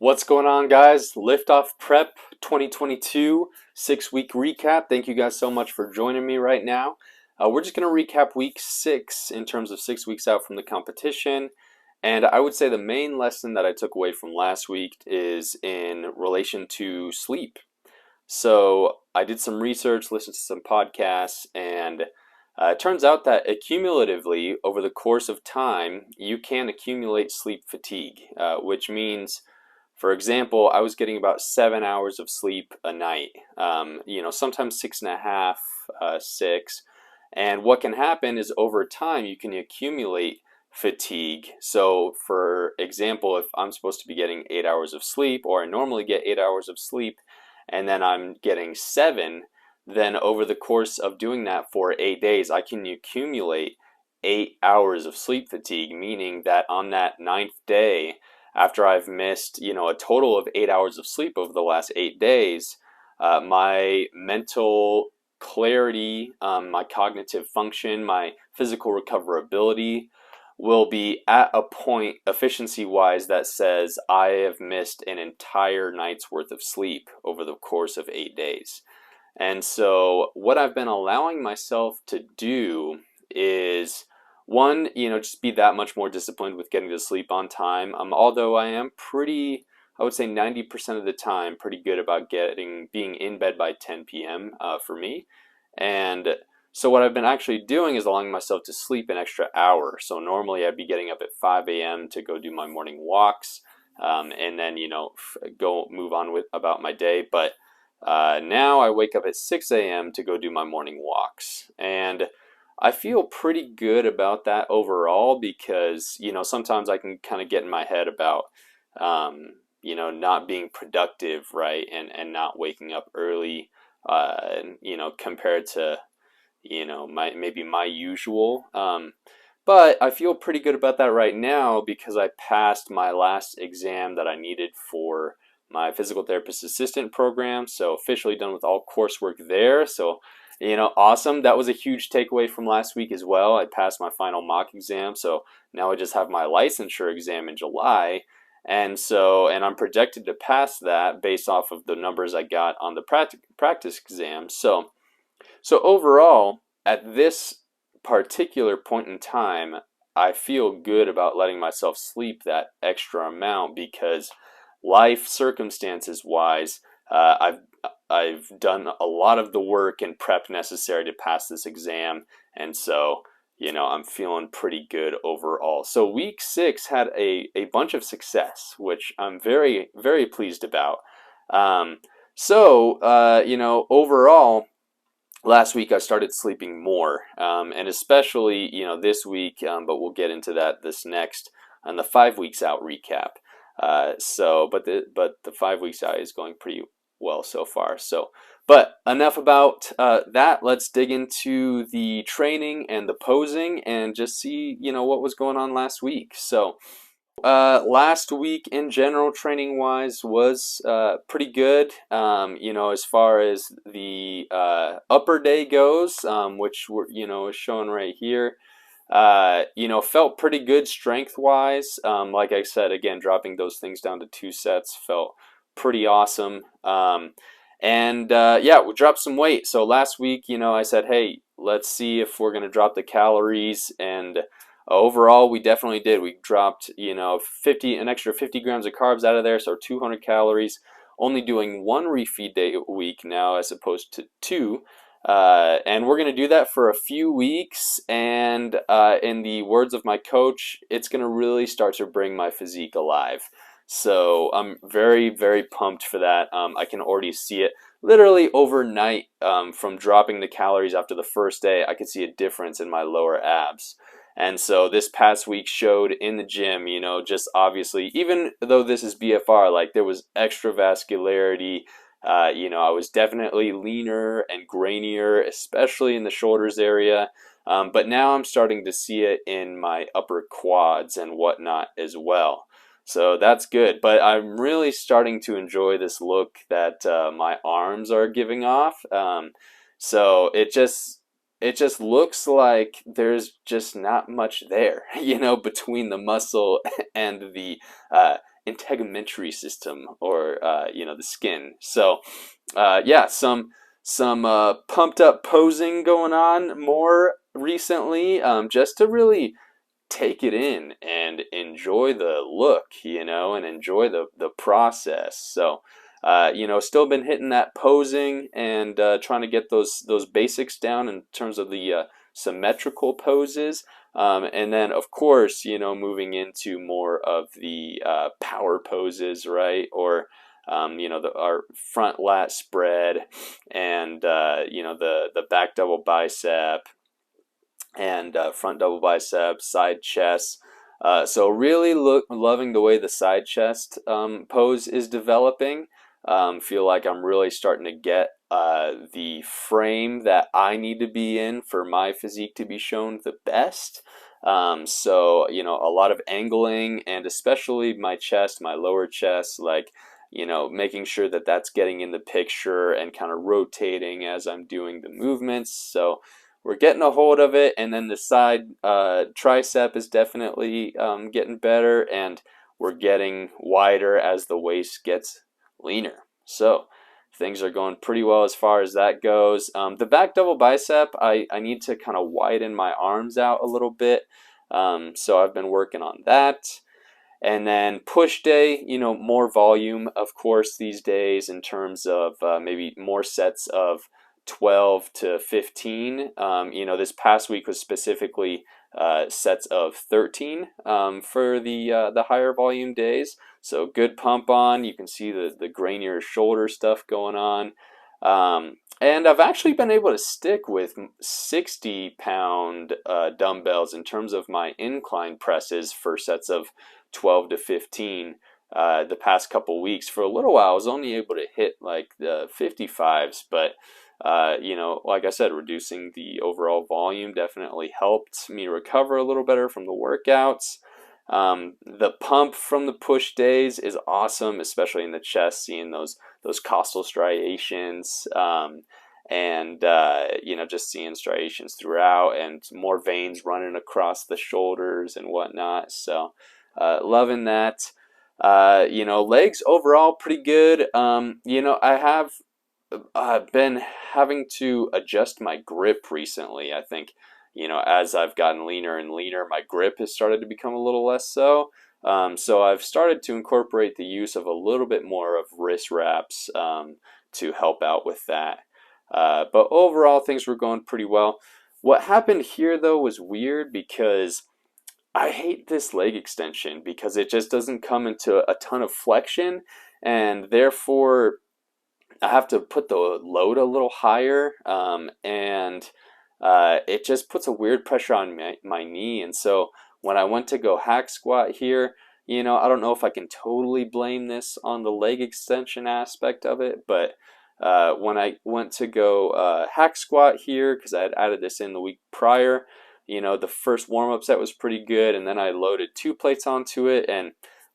What's going on, guys? Liftoff Prep 2022 6-week recap. Thank you guys so much for joining me right now. We're just going to recap week 6 in terms of 6 weeks out from the competition. And I would say the main lesson that I took away from last week is in relation to sleep. So I did some research, listened to some podcasts, and it turns out that accumulatively, over the course of time, you can accumulate sleep fatigue, which means, for example, I was getting about 7 hours of sleep a night, sometimes 6.5, 6. And what can happen is over time, you can accumulate fatigue. So, for example, if I'm supposed to be getting 8 hours of sleep, or I normally get 8 hours of sleep, and then I'm getting 7, then over the course of doing that for 8 days, I can accumulate 8 hours of sleep fatigue, meaning that on that ninth day, after I've missed, a total of 8 hours of sleep over the last 8 days, my mental clarity, my cognitive function, my physical recoverability will be at a point efficiency wise that says I have missed an entire night's worth of sleep over the course of 8 days. And so, what I've been allowing myself to do is one, just be that much more disciplined with getting to sleep on time. Although I am pretty, I would say 90% of the time, pretty good about being in bed by 10 p.m. For me. And so what I've been actually doing is allowing myself to sleep an extra hour. So normally I'd be getting up at 5 a.m. to go do my morning walks, and then go move on with about my day. But now I wake up at 6 a.m. to go do my morning walks, and I feel pretty good about that overall because sometimes I can kind of get in my head about not being productive, right, and not waking up early, compared to my usual. But I feel pretty good about that right now because I passed my last exam that I needed for my physical therapist assistant program. So officially done with all coursework there. So, awesome. That was a huge takeaway from last week as well. I passed my final mock exam. So now I just have my licensure exam in July. And I'm projected to pass that based off of the numbers I got on the practice exam. So overall, at this particular point in time, I feel good about letting myself sleep that extra amount because life circumstances wise, I've done a lot of the work and prep necessary to pass this exam, and so I'm feeling pretty good overall. So week 6 had a bunch of success, which I'm very, very pleased about. Overall, last week I started sleeping more, and especially this week, but we'll get into that this next on the 5 weeks out recap. But the 5 weeks out is going pretty well so far. But enough about that. Let's dig into the training and the posing and just see what was going on last week. Last week in general, training wise, was pretty good. As far as the upper day goes, which is shown right here. Felt pretty good strength wise. Like I said, again, dropping those things down to 2 sets felt pretty awesome. We dropped some weight. So last week, I said, hey, let's see if we're gonna drop the calories, and overall, we definitely did. We dropped, an extra 50 grams of carbs out of there, so 200 calories. Only doing 1 refeed day a week now, as opposed to 2. And we're going to do that for a few weeks. And in the words of my coach, it's going to really start to bring my physique alive. So I'm very, very pumped for that. I can already see it. Literally overnight, from dropping the calories after the first day, I could see a difference in my lower abs. And so this past week showed in the gym, just obviously, even though this is BFR, like there was extra vascularity. I was definitely leaner and grainier, especially in the shoulders area. But now I'm starting to see it in my upper quads and whatnot as well. So that's good. But I'm really starting to enjoy this look that my arms are giving off. So it just looks like there's just not much there, between the muscle and the integumentary system, or you know, the skin. So yeah, some pumped up posing going on more recently, just to really take it in and enjoy the look, you know, and enjoy the process. So, you know, still been hitting that posing and trying to get those basics down in terms of the symmetrical poses. And then, of course, you know, moving into more of the power poses, right? Or you know, our front lat spread, and you know, the back double bicep, and front double bicep, side chest. So really loving the way the side chest pose is developing. Feel like I'm really starting to get the frame that I need to be in for my physique to be shown the best. So, you know, a lot of angling, and especially my chest, my lower chest, like, you know, making sure that that's getting in the picture and kind of rotating as I'm doing the movements. So we're getting a hold of it. And then the side tricep is definitely getting better, and we're getting wider as the waist gets leaner. So things are going pretty well as far as that goes. The back double bicep, I need to kind of widen my arms out a little bit. So I've been working on that. And then push day, you know, more volume, of course, these days, in terms of maybe more sets of 12 to 15. You know, this past week was specifically sets of 13 for the higher volume days. So good pump on. You can see the grainier shoulder stuff going on. And I've actually been able to stick with 60-pound dumbbells in terms of my incline presses for sets of 12 to 15 the past couple weeks. For a little while I was only able to hit like the 55s, but you know, like I said, reducing the overall volume definitely helped me recover a little better from the workouts. The pump from the push days is awesome, especially in the chest, seeing those costal striations, and you know, just seeing striations throughout, and more veins running across the shoulders and whatnot. So loving that. You know, legs overall pretty good. You know, I have been having to adjust my grip recently. I think, you know, as I've gotten leaner and leaner, my grip has started to become a little less so. So I've started to incorporate the use of a little bit more of wrist wraps to help out with that. But overall, things were going pretty well. What happened here, though, was weird, because I hate this leg extension because it just doesn't come into a ton of flexion, and therefore I have to put the load a little higher, and it just puts a weird pressure on my knee. And so when I went to go hack squat here, you know, I don't know if I can totally blame this on the leg extension aspect of it, but when I went to go hack squat here, because I had added this in the week prior, you know, the first warm-up set was pretty good, and then I loaded 2 plates onto it, and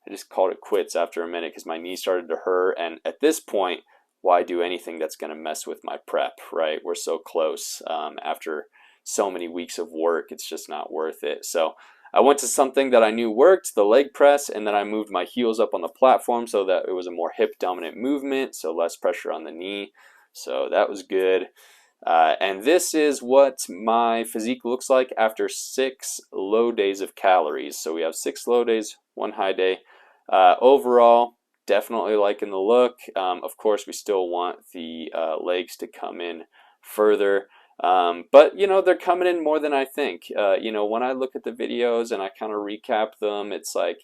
I just called it quits after a minute because my knee started to hurt. And at this point, why do anything that's going to mess with my prep, right? We're so close. After so many weeks of work, it's just not worth it. So I went to something that I knew worked, the leg press, and then I moved my heels up on the platform so that it was a more hip dominant movement, so less pressure on the knee. So that was good. And this is what my physique looks like after 6 low days of calories. So we have 6 low days, 1 high day. Overall, definitely liking the look. Of course, we still want the legs to come in further. But, you know, they're coming in more than I think. You know, when I look at the videos and I kind of recap them, it's like,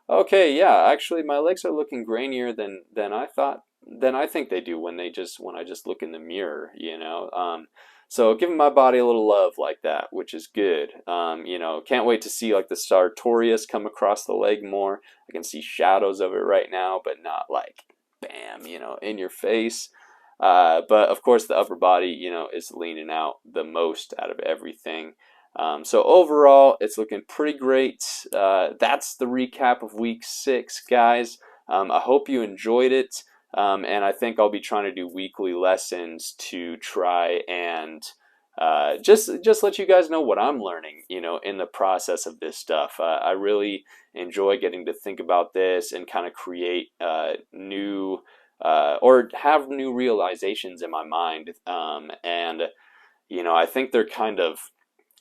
okay, yeah, actually my legs are looking grainier than I thought, than I think they do when I just look in the mirror, you know. So giving my body a little love like that, which is good. You know, can't wait to see like the sartorius come across the leg more. I can see shadows of it right now, but not like bam, you know, in your face. But of course, the upper body, you know, is leaning out the most out of everything. So overall, it's looking pretty great. That's the recap of week 6, guys. I hope you enjoyed it. And I think I'll be trying to do weekly lessons to try and just let you guys know what I'm learning, in the process of this stuff. I really enjoy getting to think about this and kind of create new or have new realizations in my mind. And I think they're kind of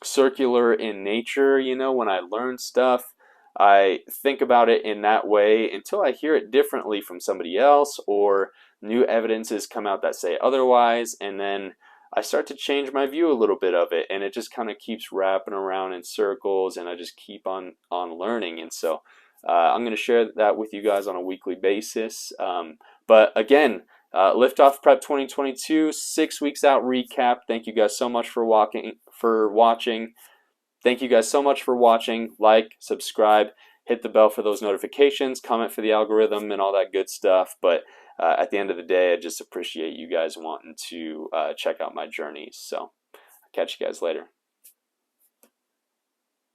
circular in nature. When I learn stuff, I think about it in that way until I hear it differently from somebody else, or new evidences come out that say otherwise, and then I start to change my view a little bit of it, and it just kind of keeps wrapping around in circles, and I just keep on learning. And so I'm going to share that with you guys on a weekly basis. But again, Liftoff Prep 2022, 6 weeks out recap. Thank you guys so much for watching. Thank you guys so much for watching. Like, subscribe, hit the bell for those notifications, comment for the algorithm, and all that good stuff. But at the end of the day, I just appreciate you guys wanting to check out my journeys. So I'll catch you guys later.